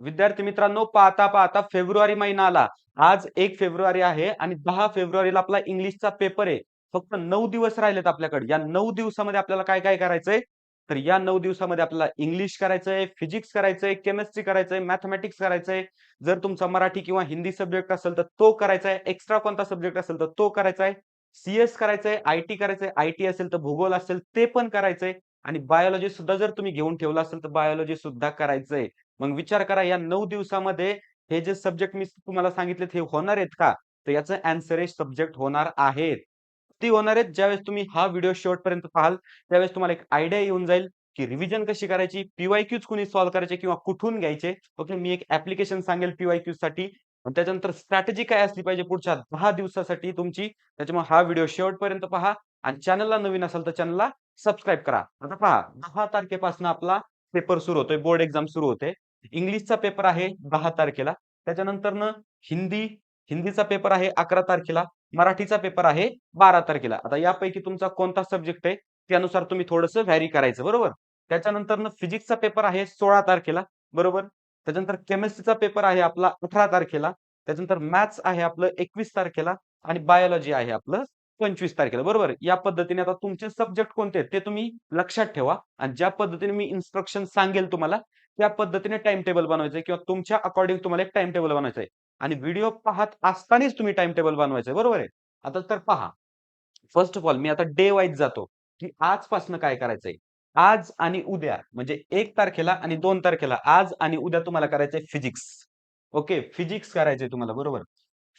विद्यार्थी मित्रांनो, पाहता पाहता फेब्रुवारी महिना आला. आज 1 फेब्रुवारी आहे आणि 10 फेब्रुवारीला आपला इंग्लिशचा पेपर आहे. फक्त 9 दिवस राहिलेत आपल्याकडे. या 9 दिवसामध्ये आपल्याला काय-काय करायचंय? तर या 9 दिवसामध्ये आपल्याला इंग्लिश करायचंय, फिजिक्स करायचंय, केमिस्ट्री करायचंय, मॅथेमॅटिक्स करायचंय. जर तुमचा मराठी किंवा हिंदी सब्जेक्ट असेल तर तो करायचा आहे. एक्स्ट्रा कोणता सब्जेक्ट असेल तर तो करायचा आहे. सी करायचंय, आय-टी करायचंय, आय-टी असेल तर भूगोल असेल ते पण करायचंय आणि बायोलॉजी सुद्धा जर तुम्ही घेऊन ठेवलं असेल तर बायोलॉजी सुद्धा करायचंय. मग विचार करा या 9 दिवसामध्ये हे जे सब्जेक्ट मी तुम्हाला सांगितलेत हे होणार आहेत का? तर याचं आन्सर आहे सब्जेक्ट होणार आहेत. ती होणार आहेत ज्यावेळेस तुम्ही हा व्हिडिओ शेवटपर्यंत पाहाल, त्यावेळेस तुम्हाला एक आयडिया येऊन जाईल, की रिव्हिजन कशी करायची, पी-वाय-क्यूज कुणी सॉल्व्ह करायचे किंवा कुठून घ्यायचे. ओके, मी एक ॲप्लिकेशन सांगेल पी-वाय-क्यूजसाठी. त्याच्यानंतर स्ट्रॅटेजी काय असली पाहिजे पुढच्या 10 दिवसासाठी तुमची. त्याच्यामुळे हा व्हिडिओ शेवटपर्यंत पहा आणि चॅनलला नवीन असाल तर चॅनलला सबस्क्राईब करा. आता पहा 10 तारखेपासून आपला पेपर सुरू होतोय, बोर्ड एक्झाम सुरू होते. इंग्लिशचा पेपर आहे 10 तारखेला. त्याच्यानंतरनं हिंदी हिंदीचा पेपर आहे 11 तारखेला. मराठीचा पेपर आहे 12 तारखेला. आता यापैकी तुमचा कोणता सब्जेक्ट आहे, त्यानुसार तुम्ही थोडंसं व्हॅरी करायचं, बरोबर? त्याच्यानंतरनं फिजिक्सचा पेपर आहे 16 तारखेला, बरोबर? त्याच्यानंतर केमिस्ट्रीचा पेपर आहे आपला 18 तारखेला. त्याच्यानंतर मॅथ्स आहे आपलं 21 तारखेला आणि बायोलॉजी आहे आपलं 25 तारखेला, बरोबर? या पद्धतीने आता तुमचे सब्जेक्ट कोणते आहेत, ते तुम्ही लक्षात ठेवा आणि ज्या पद्धतीने मी इन्स्ट्रक्शन सांगेल तुम्हाला, त्या पद्धतीने टाईम टेबल बनवायचंय किंवा तुमच्या अकॉर्डिंग तुम्हाला एक टाईम टेबल बनवायचंय आणि व्हिडिओ पाहत असतानाच तुम्ही टाईम टेबल बनवायचंय, बरोबर आहे? आता तर पहा, फर्स्ट ऑफ ऑल मी आता डे वाईज जातो, की आजपासनं काय करायचंय. आज आणि उद्या म्हणजे 1 तारखेला आणि 2 तारखेला आज आणि उद्या तुम्हाला करायचंय फिजिक्स. ओके, फिजिक्स करायचंय तुम्हाला, बरोबर.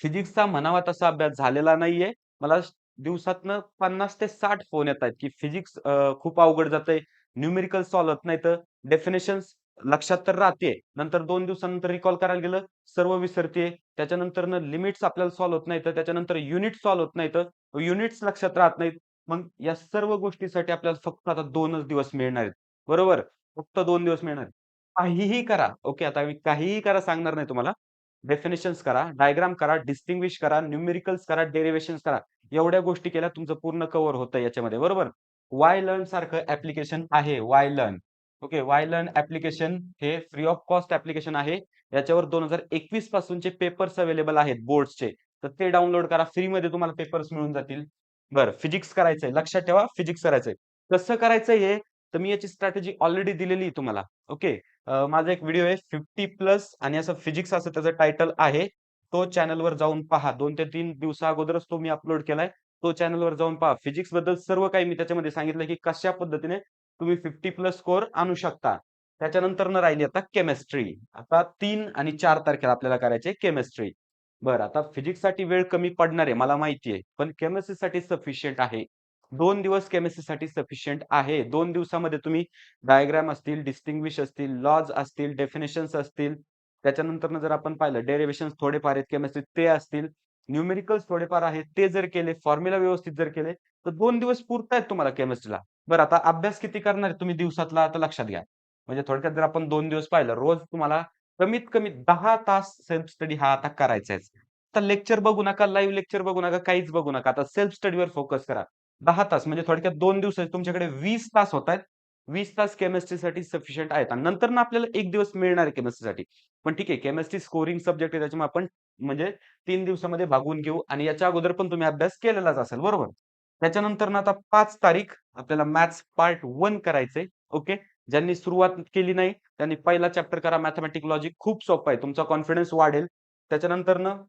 फिजिक्सचा म्हणावा तसा अभ्यास झालेला नाहीये. मला दिवसातनं 50 ते 60 फोन येतायत, की फिजिक्स खूप अवघड जातंय. न्यूमेरिकल सॉल्व्ह होत नाहीत. डेफिनेशन्स लक्षात तर राहतेय. नंतर 2 दिवसानंतर रिकॉल करायला गेलं, सर्व विसरतेय. त्याच्यानंतरनं लिमिट्स आपल्याला सॉल्व्ह होत नाहीत. त्याच्यानंतर युनिट सॉल्व्ह होत नाहीत. युनिट्स लक्षात राहत नाहीत. मग या सर्व गोष्टीसाठी आपल्याला फक्त आता 2च दिवस मिळणार आहेत. बरोबर? फक्त 2 दिवस मिळणार आहेत. काहीही करा. ओके, आता मी काहीही करा सांगणार नाही तुम्हाला. डेफिनेशन्स करा, डायग्राम करा, डिस्टिंग्विश करा, न्यूमेरिकल्स करा, डेरिव्हेशन्स करा. एवढ्या गोष्टी केल्या तुमचं पूर्ण कव्हर होतं याच्यामध्ये, बरोबर? वाय लर्न सारखं ॲप्लिकेशन आहे, Y learn. Okay, Y learn application हे फ्री ऑफ कॉस्ट ॲप्लिकेशन आहे. याच्यावर 2021 पासूनचे पेपर्स अवेलेबल आहेत बोर्ड्सचे. तर ते डाउनलोड करा. फ्रीमध्ये तुम्हाला पेपर्स मिळून जातील. बरं, फिजिक्स करायचंय. लक्षात ठेवा फिजिक्स करायचंय. कसं करायचंय हे? तर मी याची स्ट्रॅटेजी ऑलरेडी दिलेली आहे तुम्हाला. ओके. माझा एक व्हिडिओ आहे 50 प्लस आणि असं फिजिक्स असं त्याचं टायटल आहे. तो चॅनलवर जाऊन पहा. 2 ते 3 दिवसा अगोदरच तो मी अपलोड केलाय. तो चॅनलवर जाऊन पहा. फिजिक्सबद्दल सर्व काही मी त्याच्यामध्ये सांगितलं, की कशा पद्धतीने तुम्ही 50 प्लस स्कोर आणू शकता. त्याच्यानंतरनं राहिली आता केमिस्ट्री. आता 3 आणि 4 तारखेला आपल्याला करायची केमिस्ट्री. बरं, आता फिजिक्ससाठी वेळ कमी पडणार आहे मला माहिती आहे. पण केमिस्ट्रीसाठी सफिशियंट आहे. 2 दिवस केमिस्ट्रीसाठी सफिशियंट आहे. 2 दिवसामध्ये तुम्ही डायग्राम असतील, डिस्टिंग्विश असतील, लॉज असतील, डेफिनेशन्स असतील. त्याच्यानंतरनं जर आपण पाहिलं डेरिव्हेशन्स थोडेफार आहेत केमिस्ट्रीत ते असतील. न्यूमेरिकल्स थोडेफार आहेत ते जर केले, फॉर्म्युला व्यवस्थित जर केले, तर 2 दिवस पुरतायत तुम्हाला केमिस्ट्रीला. बरं, आता अभ्यास किती करणार आहे तुम्ही दिवसातला आता लक्षात घ्या. म्हणजे थोडक्यात जर आपण 2 दिवस पाहिलं, रोज तुम्हाला कमीत कमी 10 तास सेल्फ स्टडी हा आता करायचाच. आता लेक्चर बघू नका, लाईव्ह लेक्चर बघू नका, काहीच बघू नका. आता सेल्फ स्टडीवर फोकस करा. 10 तास म्हणजे थोडक्यात 2 दिवसात तुमच्याकडे 20 तास होतायत. 20 तास केमिस्ट्रीसाठी सफिशियंट आहेत आणि नंतर ना आपल्याला 1 दिवस मिळणार आहे केमिस्ट्रीसाठी. पण ठीक आहे, केमिस्ट्री स्कोरिंग सब्जेक्ट आहे त्याच्यामुळे आपण म्हणजे 3 दिवसामध्ये भागवून घेऊ आणि याच्या अगोदर पण तुम्ही अभ्यास केलेलाच असेल, बरोबर? त्याच्यानंतर ना आता 5 तारीख आपल्याला मॅथ्स पार्ट 1 करायचंय. ओके. ज्यांनी सुरुवात केली नाही, त्यांनी पहिला चॅप्टर करा मॅथेमॅटिक लॉजिक खूप सोपं आहे. तुमचा कॉन्फिडन्स वाढेल. त्याच्यानंतरनं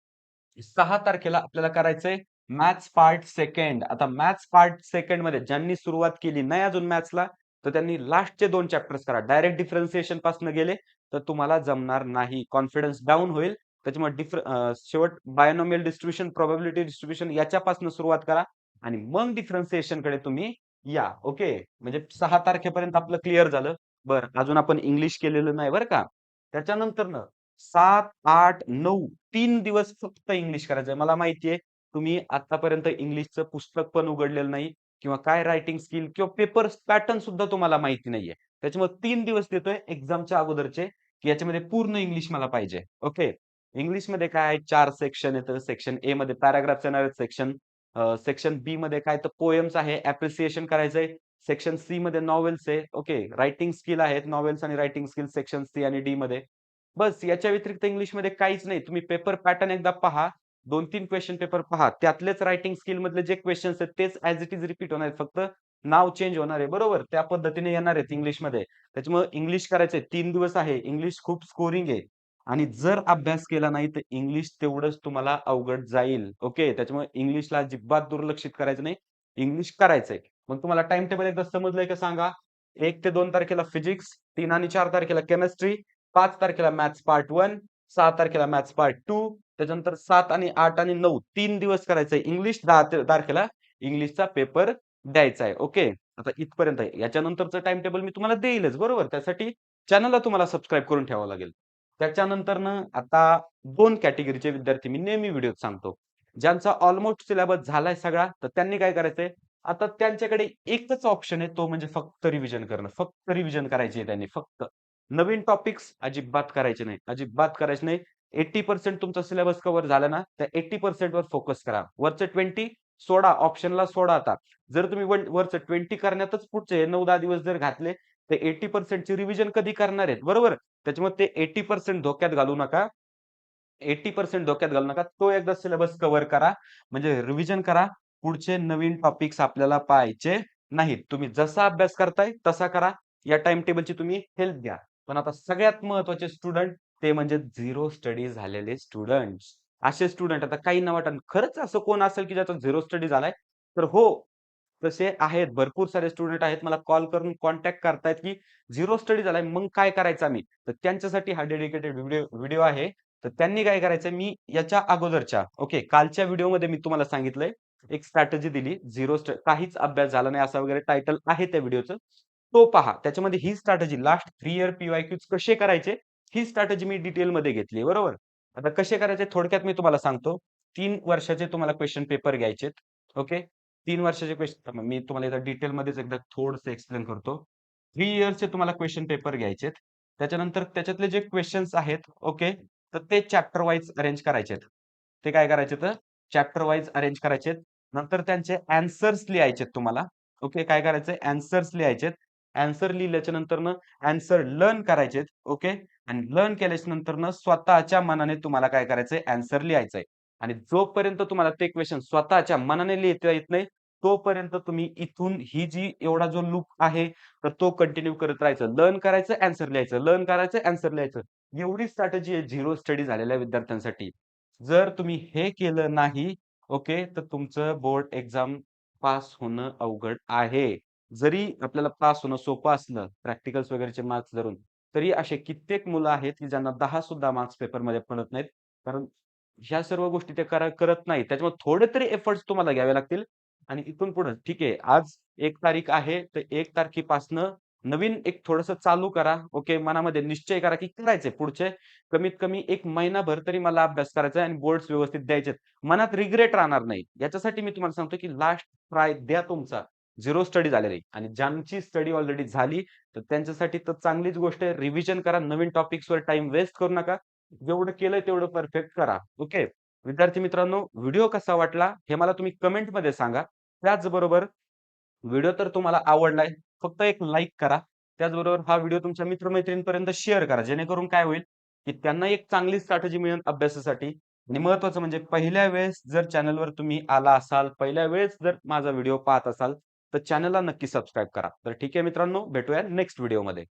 6 तारखेला आपल्याला करायचंय मॅथ्स पार्ट 2. आता मॅथ्स पार्ट 2 मध्ये ज्यांनी सुरुवात केली नाही अजून मॅथ्सला, तर त्यांनी लास्टचे 2 चॅप्टर्स करा. डायरेक्ट डिफरन्शिएशन पासून गेले, तर तुम्हाला जमणार नाही. कॉन्फिडन्स डाउन होईल. त्याच्यामुळे शेवट बायनॉमियल डिस्ट्रिब्युशन, प्रोबॅबिलिटी डिस्ट्रिब्युशन याच्यापासून सुरुवात करा आणि मग डिफरन्शिएशनकडे तुम्ही या. ओके. म्हणजे 6 तारखेपर्यंत आपलं क्लिअर झालं. बरं, अजून आपण इंग्लिश केलेलं नाही बरं का. त्याच्यानंतरनं 7, 8, 9 3 दिवस फक्त इंग्लिश करायचंय. मला माहिती आहे तुम्ही आतापर्यंत इंग्लिशचं पुस्तक पण उघडलेलं नाही किंवा काय रायटिंग स्किल किंवा पेपर पॅटर्न सुद्धा तुम्हाला माहिती नाहीये. त्याच्यामुळे 3 दिवस देतोय एक्झामच्या अगोदरचे, की याच्यामध्ये पूर्ण इंग्लिश मला पाहिजे. ओके. इंग्लिशमध्ये काय आहे 4 सेक्शन येतं. सेक्शन ए मध्ये पॅराग्राफ्स येणार आहेत. सेक्शन बी मध्ये काय तर पोएम्स आहे, अप्रिसिएशन करायचंय. सेक्शन सी मध्ये नॉवेल्स आहे. ओके. रायटिंग स्किल आहेत. नॉवेल्स आणि रायटिंग स्किल सेक्शन सी आणि डी मध्ये. बस याच्या व्यतिरिक्त इंग्लिशमध्ये काहीच नाही. तुम्ही पेपर पॅटर्न एकदा पहा. 2-3 क्वेशन पेपर पहा. त्यातलेच रायटिंग स्किल मधले जे क्वेशन्स आहेत तेच ॲज इट इज रिपीट होणार आहेत. फक्त नाव चेंज होणार आहे. बरोबर? त्या पद्धतीने येणार आहेत इंग्लिशमध्ये. त्याच्यामुळे इंग्लिश करायचंय. 3 दिवस आहे. इंग्लिश खूप स्कोरिंग आहे. आणि जर अभ्यास केला नाही तर इंग्लिश तेवढंच तुम्हाला अवघड जाईल. ओके. त्याच्यामुळे इंग्लिशला अजिबात दुर्लक्षित करायचं नाही. इंग्लिश करायचंय. मग तुम्हाला टाईम टेबल एकदा समजलंय का सांगा? 1 ते 2 तारखेला फिजिक्स, 3 आणि 4 तारखेला केमिस्ट्री, 5 तारखेला मॅथ्स पार्ट 1, 6 तारखेला मॅथ्स पार्ट 2, त्याच्यानंतर 7 आणि 8 आणि 9 3 दिवस करायचंय इंग्लिश. 10 तारखेला इंग्लिशचा पेपर द्यायचा आहे. ओके. आता इथपर्यंत आहे. याच्यानंतरचं टाईम टेबल मी तुम्हाला देईलच बरोबर. त्यासाठी चॅनलला तुम्हाला सबस्क्राईब करून ठेवावं लागेल. त्याच्यानंतरनं आता 2 कॅटेगरीचे विद्यार्थी मी नेहमी व्हिडिओत सांगतो. ज्यांचा ऑलमोस्ट सिलेबस झालाय सगळा, तर त्यांनी काय करायचंय, आता त्यांच्याकडे एकच ऑप्शन आहे, तो म्हणजे फक्त रिव्हिजन करणं. फक्त रिव्हिजन करायची आहे त्यांनी फक्त. नवीन टॉपिक्स अजिबात करायचे नाही. अजिबात करायचे नाही. 80% तुमचा सिलेबस कव्हर झाला ना, त्या 80% वर फोकस करा. वरचं 20 सोडा, ऑप्शनला सोडा आता. जर तुम्ही वरचं 20 करण्यातच पुढचे 9-10 दिवस जर घातले, तर 80% ची रिव्हिजन कधी करणार आहेत, बरोबर? त्याच्यामुळे ते 80% धोक्यात घालू नका. 80% धोक्यात घालू नका. तो एकदा सिलेबस कव्हर करा. म्हणजे रिव्हिजन करा. पुढचे नवीन टॉपिक्स आपल्याला पाहायचे नाहीत. तुम्ही जसा अभ्यास करताय तसा करा. या टाईम टेबलची तुम्ही हेल्प घ्या. पण आता सगळ्यात महत्त्वाचे स्टुडंट ते म्हणजे झिरो स्टडी झालेले स्टुडंट्स. असे स्टुडंट आता काहींना वाटेल खरंच असं कोण असेल की ज्याचा झिरो स्टडी झालाय? तर हो, तसे आहेत. भरपूर सारे स्टुडंट आहेत. मला कॉल करून कॉन्टॅक्ट करतायत की झिरो स्टडी झालाय, मग काय करायचं आम्ही? तर त्यांच्यासाठी हा डेडिकेटेड व्हिडिओ व्हिडिओ आहे. तर त्यांनी काय करायचंय, मी याच्या अगोदरच्या ओके, कालच्या व्हिडिओमध्ये मी तुम्हाला सांगितलंय, एक स्ट्रॅटेजी दिली. काहीच अभ्यास झाला नाही असा वगैरे टायटल आहे त्या व्हिडिओचं. तो पहा. त्याच्यामध्ये ही स्ट्रॅटेजी लास्ट 3 इयर पी-वाय-क्यूज कसे करायचे, ही स्ट्रॅटेजी मी डिटेलमध्ये घेतली बरोबर. आता कसे करायचे थोडक्यात मी तुम्हाला सांगतो. 3 वर्षाचे तुम्हाला क्वेशन पेपर घ्यायचेत. ओके. 3 वर्षाचे क्वेशन मी तुम्हाला एकदा डिटेलमध्येच एकदा थोडंसं एक्सप्लेन करतो. 3 इयर्सचे तुम्हाला क्वेशन पेपर घ्यायचेत. त्याच्यानंतर त्याच्यातले जे क्वेशन्स आहेत, ओके, तर ते चॅप्टर वाईज अरेंज करायचेत. ते काय करायचे तर चॅप्टर वाईज अरेंज करायचेत. नंतर त्यांचे ॲन्सर्स लिहायचेत तुम्हाला. ओके, काय करायचंय ॲन्सर्स लिहायचेत. ॲन्सर लिहिल्याच्या नंतरनं ॲन्सर लर्न करायचेत. ओके. आणि लर्न केल्याच्या नंतरनं स्वतःच्या मनाने तुम्हाला काय करायचंय ॲन्सर लिहायचंय. आणि जोपर्यंत तुम्हाला ते क्वेशन स्वतःच्या मनाने लिहिता येत नाही, तोपर्यंत तुम्ही इथून ही जी एवढा जो लूप आहे, तर तो कंटिन्यू करत राहायचं. लर्न करायचं, ॲन्सर लिहायचं, लर्न करायचं, ॲन्सर लिहायचं. एवढी स्ट्रॅटेजी आहे झिरो स्टडी झालेल्या विद्यार्थ्यांसाठी. जर तुम्ही हे केलं नाही, ओके, तर तुमचं बोर्ड एक्झाम पास होणं अवघड आहे. जरी आपल्याला पास होणं सोपं असलं, प्रॅक्टिकल्स वगैरेचे मार्क्स धरून, तरी असे कित्येक मुलं आहेत, की ज्यांना 10 सुद्धा मार्क्स पेपरमध्ये पडत नाहीत. कारण ह्या सर्व गोष्टी ते करत नाहीत. त्याच्यामुळे थोडे तरी एफर्ट्स तुम्हाला घ्यावे लागतील आणि इथून पुढे ठीक आहे, आज 1 तारीख आहे, तर 1 तारखेपासनं नवीन एक थोडंसं चालू करा. ओके, मनामध्ये निश्चय करा, की करायचंय पुढचे कमीत कमी 1 महिनाभर तरी मला अभ्यास करायचा आहे आणि बोर्ड्स व्यवस्थित द्यायचेत. मनात रिग्रेट राहणार नाही. याच्यासाठी मी तुम्हाला सांगतो, की लास्ट ट्राय द्या तुमचा. झिरो स्टडी झालेली आणि ज्यांची स्टडी ऑलरेडी झाली, तर त्यांच्यासाठी तर चांगलीच गोष्ट आहे. रिव्हिजन करा. नवीन टॉपिक्सवर टाईम वेस्ट करू नका. जेवढं केलंय तेवढं परफेक्ट करा. ओके. विद्यार्थी मित्रांनो, व्हिडिओ कसा वाटला हे मला तुम्ही कमेंटमध्ये सांगा. त्याचबरोबर व्हिडिओ तर तुम्हाला आवडलाय, फक्त एक लाईक करा. त्याचबरोबर हा व्हिडिओ तुमच्या मित्र-मैत्रिणींपर्यंत शेअर करा. जेणेकरून काय होईल, की त्यांना एक चांगली स्ट्रॅटेजी मिळेल अभ्यासासाठी. आणि महत्त्वाचं म्हणजे पहिल्या वेळेस जर चॅनलवर तुम्ही आला असाल, पहिल्या वेळेस जर माझा व्हिडिओ पाहत असाल, तर चॅनलला नक्की सबस्क्राईब करा. तर ठीक आहे मित्रांनो, भेटूया नेक्स्ट व्हिडिओमध्ये.